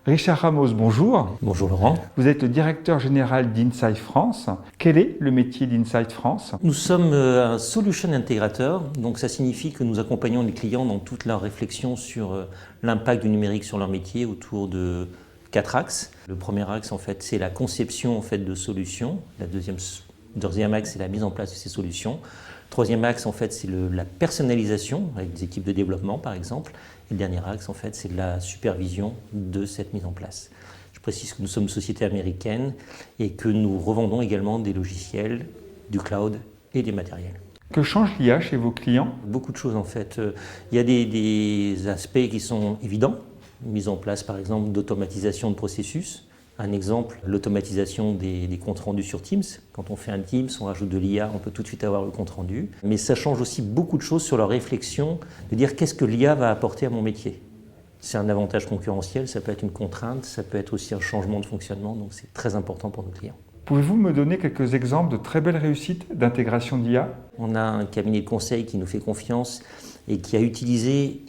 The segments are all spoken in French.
Richard Ramos, bonjour. Bonjour Laurent. Vous êtes le directeur général d'Insight France. Quel est le métier d'Insight France? Nous sommes un solution intégrateur, donc ça signifie que nous accompagnons les clients dans toute leur réflexion sur l'impact du numérique sur leur métier autour de 4 axes. Le premier axe en fait c'est la conception en fait de solutions. Le deuxième axe c'est la mise en place de ces solutions. Le troisième axe en fait c'est la personnalisation avec des équipes de développement par exemple. Et le dernier axe en fait c'est la supervision de cette mise en place. Je précise que nous sommes une société américaine et que nous revendons également des logiciels, du cloud et des matériels. Que change l'IA chez vos clients? Beaucoup de choses en fait. Il y a des aspects qui sont évidents. Mise en place par exemple d'automatisation de processus. Un exemple, l'automatisation des comptes rendus sur Teams. Quand on fait un Teams, on rajoute de l'IA, on peut tout de suite avoir le compte rendu. Mais ça change aussi beaucoup de choses sur leur réflexion, de dire qu'est-ce que l'IA va apporter à mon métier. C'est un avantage concurrentiel, ça peut être une contrainte, ça peut être aussi un changement de fonctionnement, donc c'est très important pour nos clients. Pouvez-vous me donner quelques exemples de très belles réussites d'intégration d'IA? On a un cabinet de conseil qui nous fait confiance et qui a utilisé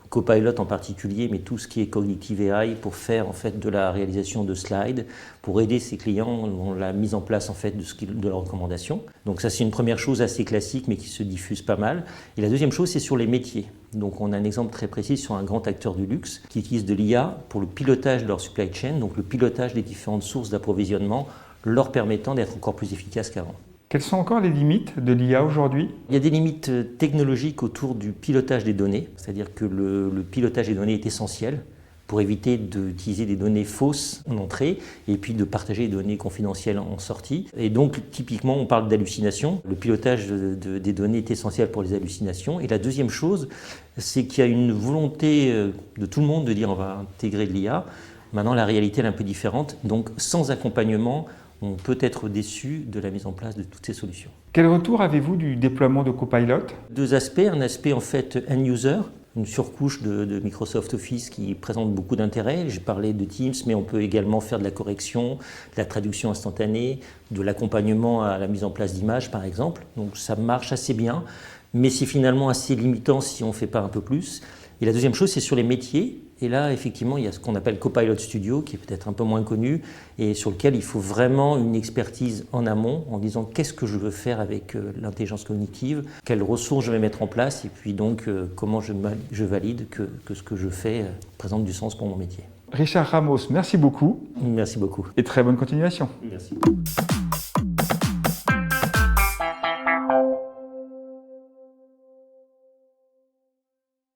Copilot en particulier, mais tout ce qui est Cognitive AI pour faire en fait de la réalisation de slides, pour aider ses clients dans la mise en place en fait de leurs recommandations. Donc ça c'est une première chose assez classique mais qui se diffuse pas mal. Et la deuxième chose c'est sur les métiers. Donc on a un exemple très précis sur un grand acteur du luxe qui utilise de l'IA pour le pilotage de leur supply chain, donc le pilotage des différentes sources d'approvisionnement, leur permettant d'être encore plus efficaces qu'avant. Quelles sont encore les limites de l'IA aujourd'hui? Il y a des limites technologiques autour du pilotage des données, c'est-à-dire que le pilotage des données est essentiel pour éviter d'utiliser des données fausses en entrée et puis de partager des données confidentielles en sortie. Et donc typiquement on parle d'hallucination. Le pilotage des données est essentiel pour les hallucinations. Et la deuxième chose, c'est qu'il y a une volonté de tout le monde de dire on va intégrer de l'IA. Maintenant la réalité est un peu différente, donc sans accompagnement, on peut être déçu de la mise en place de toutes ces solutions. Quel retour avez-vous du déploiement de Copilot? Deux aspects. Un aspect en fait end-user, une surcouche de Microsoft Office qui présente beaucoup d'intérêt. J'ai parlé de Teams, mais on peut également faire de la correction, de la traduction instantanée, de l'accompagnement à la mise en place d'images par exemple. Donc ça marche assez bien, mais c'est finalement assez limitant si on ne fait pas un peu plus. Et la deuxième chose, c'est sur les métiers. Et là, effectivement, il y a ce qu'on appelle Copilot Studio, qui est peut-être un peu moins connu, et sur lequel il faut vraiment une expertise en amont, en disant qu'est-ce que je veux faire avec l'intelligence cognitive, quelles ressources je vais mettre en place, et puis donc comment je valide que ce que je fais présente du sens pour mon métier. Richard Ramos, merci beaucoup. Merci beaucoup. Et très bonne continuation. Merci.